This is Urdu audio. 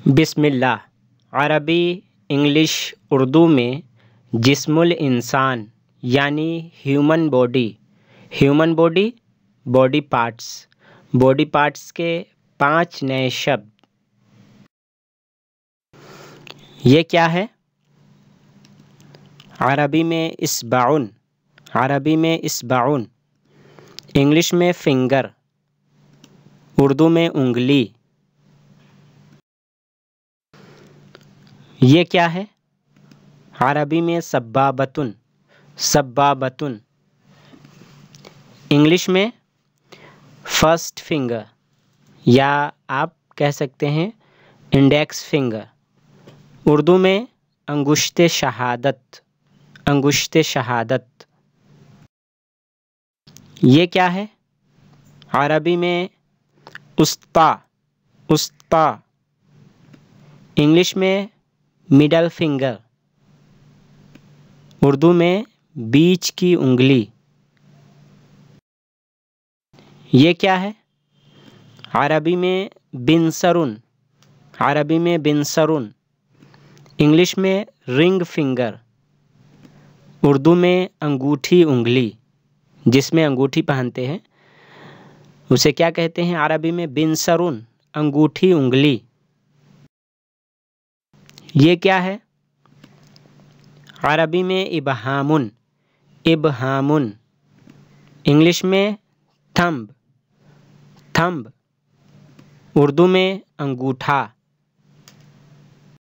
بسم اللہ عربی، انگلش، اردو میں جسم الانسان یعنی ہیومن باڈی باڈی پارٹس کے 5 نئے شبد۔ یہ کیا ہے؟ عربی میں اصبعن، انگلش میں فنگر، اردو میں انگلی۔ یہ کیا ہے؟ عربی میں سبابتن، انگلش میں فرسٹ فنگر یا آپ کہہ سکتے ہیں انڈیکس فنگر، اردو میں انگشت شہادت۔ یہ کیا ہے؟ عربی میں وسطی، انگلش میں مڈل فنگر، اردو میں بیچ کی انگلی۔ یہ کیا ہے؟ عربی میں بنسرن، انگلش میں رنگ فنگر، اردو میں انگوٹھی انگلی، جس میں انگوٹھی پہنتے ہیں اسے کیا کہتے ہیں؟ عربی میں بنسرن، انگوٹھی انگلی۔ یہ کیا ہے؟ عربی میں ابہامن، انگلش میں تھمب، اردو میں انگوٹھا۔